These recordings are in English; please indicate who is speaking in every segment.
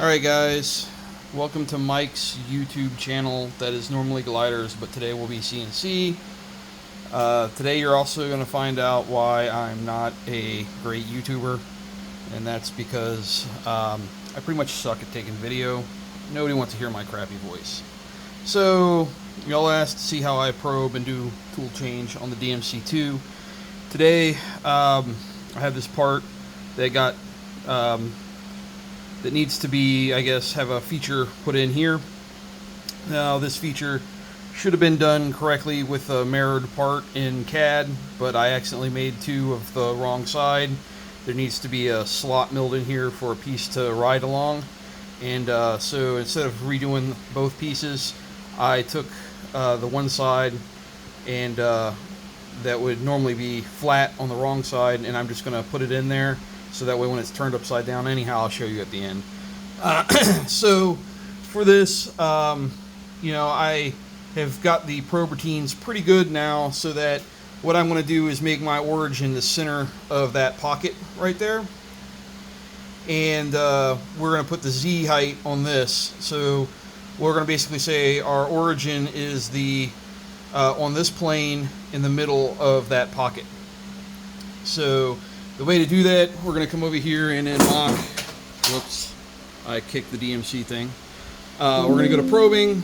Speaker 1: Alright guys, welcome to Mike's YouTube channel that is normally gliders, but today will be CNC. Today you're also going to find out why I'm not a great YouTuber, and that's because I pretty much suck at taking video. Nobody wants to hear my crappy voice. So, y'all asked to see how I probe and do tool change on the DMC2. Today, I have this part that got that needs to be, I guess, have a feature put in here. Now, this feature should have been done correctly with a mirrored part in CAD, but I accidentally made two of the wrong side. There needs to be a slot milled in here for a piece to ride along, and so instead of redoing both pieces, I took the one side and that would normally be flat on the wrong side, and I'm just going to put it in there so that way when it's turned upside down anyhow, I'll show you at the end. So for this, you know, I have got the probe routines pretty good now, so that what I'm going to do is make my origin the center of that pocket right there. And we're going to put the Z height on this. So we're going to basically say our origin is the on this plane in the middle of that pocket. So the way to do that, we're going to come over here and in mock, whoops, I kicked the DMC thing. We're going to go to probing.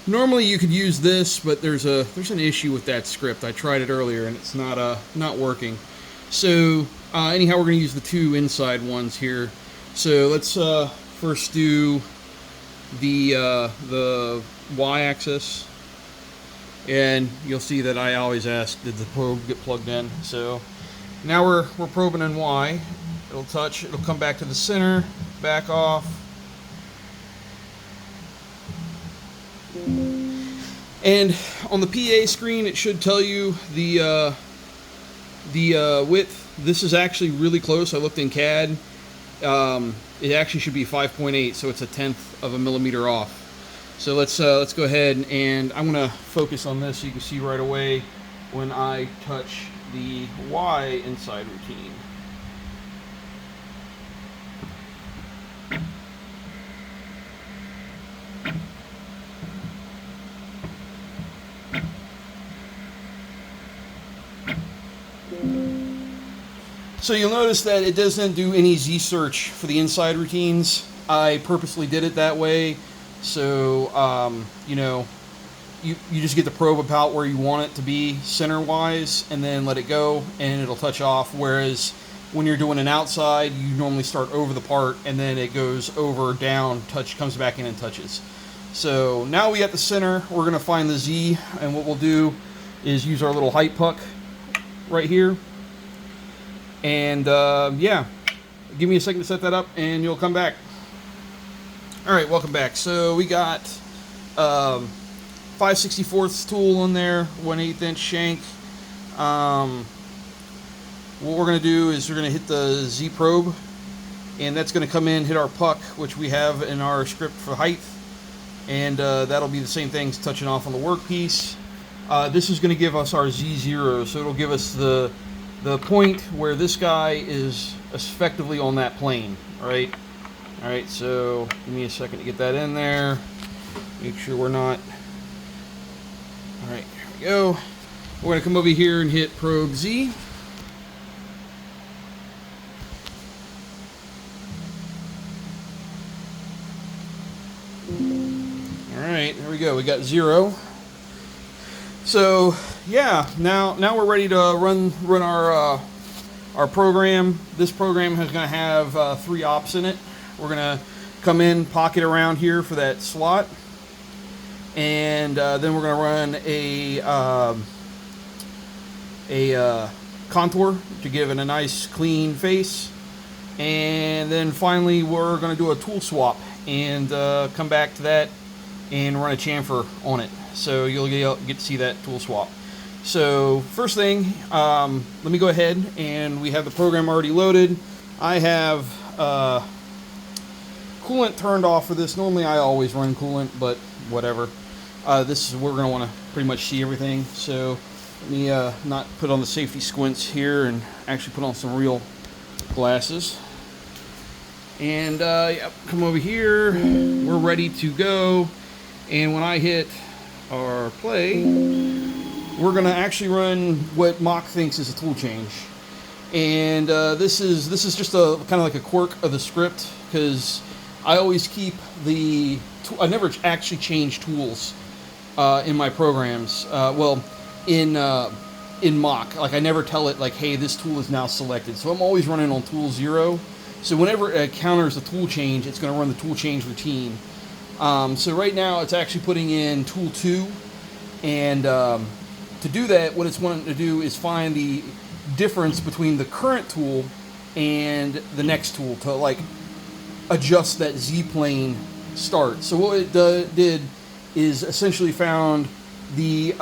Speaker 1: Normally you could use this, but there's an issue with that script. I tried it earlier and it's not working. So anyhow, we're going to use the two inside ones here. So let's first do the y-axis, and you'll see that I always ask, did the probe get plugged in? So now we're probing in Y. It'll touch, it'll come back to the center, back off. And on the PA screen, it should tell you the width. This is actually really close. I looked in CAD. It actually should be 5.8, so it's a 1/10 of a millimeter off. So let's go ahead, and I'm going to focus on this so you can see right away when I touch the Y inside routine. So you'll notice that it doesn't do any Z search for the inside routines. I purposely did it that way, so you know, you just get the probe about where you want it to be center-wise, and then let it go, and it'll touch off. Whereas when you're doing an outside, you normally start over the part, and then it goes over, down, comes back in and touches. So now we got the center. We're going to find the Z, and what we'll do is use our little height puck right here. And yeah, give me a second to set that up, and you'll come back. All right, welcome back. So we got 5/64 tool in there, 1/8 inch shank. What we're going to do is we're going to hit the Z probe, and that's going to come in, hit our puck, which we have in our script for height, and that'll be the same thing, touching off on the workpiece. This is going to give us our Z0, so it'll give us the point where this guy is effectively on that plane, right? All right, so give me a second to get that in there. Make sure we're not. All right, here we go. We're going to come over here and hit probe Z. All right, there we go. We got 0. So yeah, now we're ready to run our program. This program is going to have 3 ops in it. We're going to come in, pocket around here for that slot, and then we're going to run a contour to give it a nice clean face, and then finally we're going to do a tool swap and come back to that and run a chamfer on it. So you'll get to see that tool swap. So first thing, let me go ahead, and we have the program already loaded. I have coolant turned off for this. Normally I always run coolant, but whatever. This is where we're going to want to pretty much see everything. So let me not put on the safety squints here and actually put on some real glasses. And yep, come over here. We're ready to go. And when I hit our play, we're going to actually run what Mach thinks is a tool change. And this is just a kind of like a quirk of the script, because I always keep I never actually change tools in my programs. Well, in Mach, like I never tell it like, hey, this tool is now selected. So I'm always running on tool 0. So whenever it encounters the tool change, it's going to run the tool change routine. So right now it's actually putting in tool 2, and to do that, what it's wanting to do is find the difference between the current tool and the next tool to like adjust that Z-plane start. So what it did is essentially found the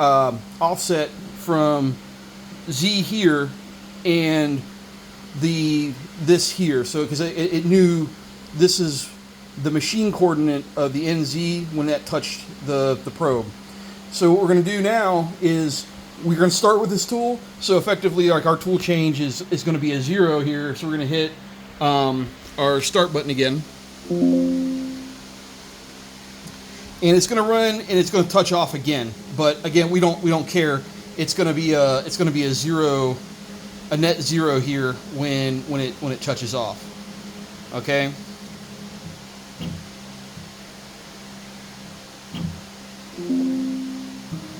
Speaker 1: offset from Z here and this here. So because it knew this is the machine coordinate of the NZ when that touched the probe. So what we're going to do now is we're going to start with this tool. So effectively, like our tool change is going to be a 0 here. So we're going to hit our start button again, and it's going to run and it's going to touch off again. But again, we don't care. It's going to be a 0, a net 0 here when it touches off. Okay.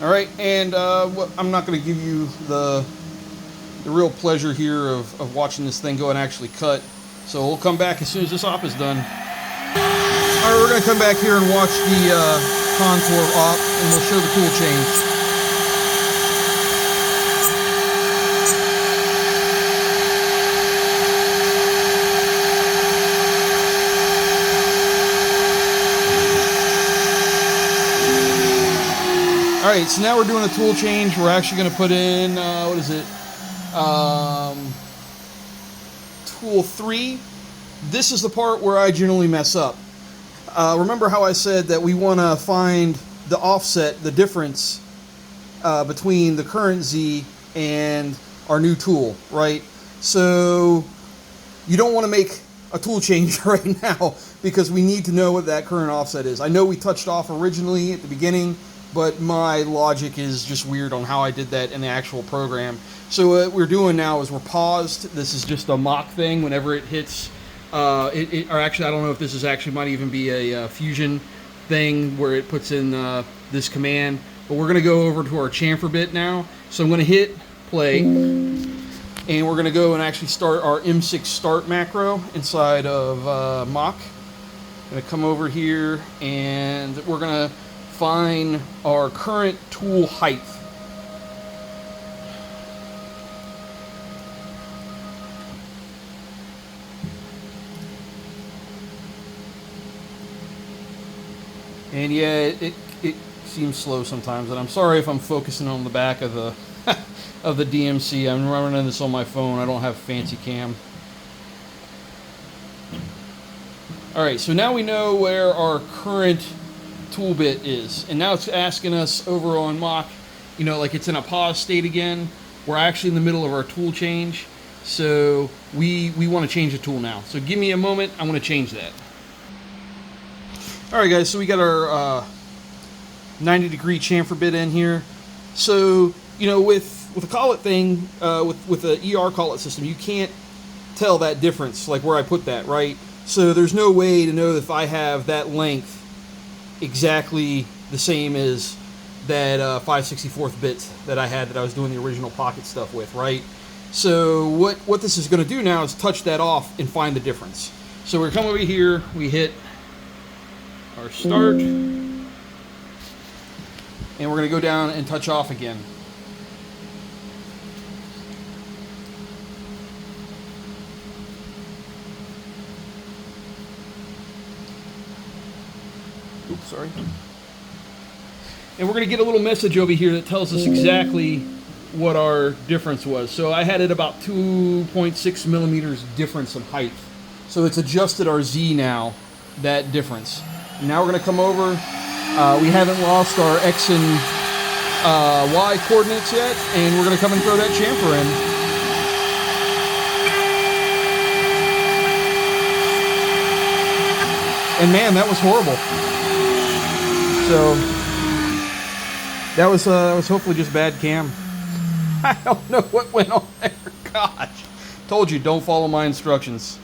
Speaker 1: All right, and I'm not going to give you the real pleasure here of watching this thing go and actually cut. So we'll come back as soon as this op is done. All right, we're going to come back here and watch the contour op, and we'll show the tool change. All right, so now we're doing a tool change. We're actually going to put in, what is it? Tool 3. This is the part where I generally mess up. Remember how I said that we want to find the offset, the difference between the current Z and our new tool, right? So you don't want to make a tool change right now because we need to know what that current offset is. I know we touched off originally at the beginning, but my logic is just weird on how I did that in the actual program. So what we're doing now is we're paused. This is just a Mach thing. Whenever it hits, or actually I don't know if this is actually might even be a Fusion thing where it puts in this command. But we're going to go over to our chamfer bit now. So I'm going to hit play, and we're going to go and actually start our M6 start macro inside of Mach. I'm going to come over here, and we're going to find our current tool height. And yeah, it seems slow sometimes, and I'm sorry if I'm focusing on the back of the of the DMC. I'm running this on my phone. I don't have fancy cam. All right, so now we know where our current tool bit is, and now it's asking us over on Mach, you know, like it's in a pause state again. We're actually in the middle of our tool change, so we want to change the tool now. So give me a moment. I want to change that. All right, guys. So we got our 90-degree chamfer bit in here. So you know, with a collet thing, with the ER collet system, you can't tell that difference, like where I put that, right? So there's no way to know if I have that length exactly the same as that 5/64th bit that I had that I was doing the original pocket stuff with, right? So what this is going to do now is touch that off and find the difference. So we're coming over here, we hit our start, and we're going to go down and touch off again. Oops, sorry. And we're going to get a little message over here that tells us exactly what our difference was. So I had it about 2.6 millimeters difference in height. So it's adjusted our Z now, that difference. And now we're going to come over. We haven't lost our X and Y coordinates yet, and we're going to come and throw that chamfer in.
Speaker 2: 1
Speaker 1: And man, that was horrible. So that was hopefully just bad cam. I don't know what went on there. Gosh, told you, don't follow my instructions.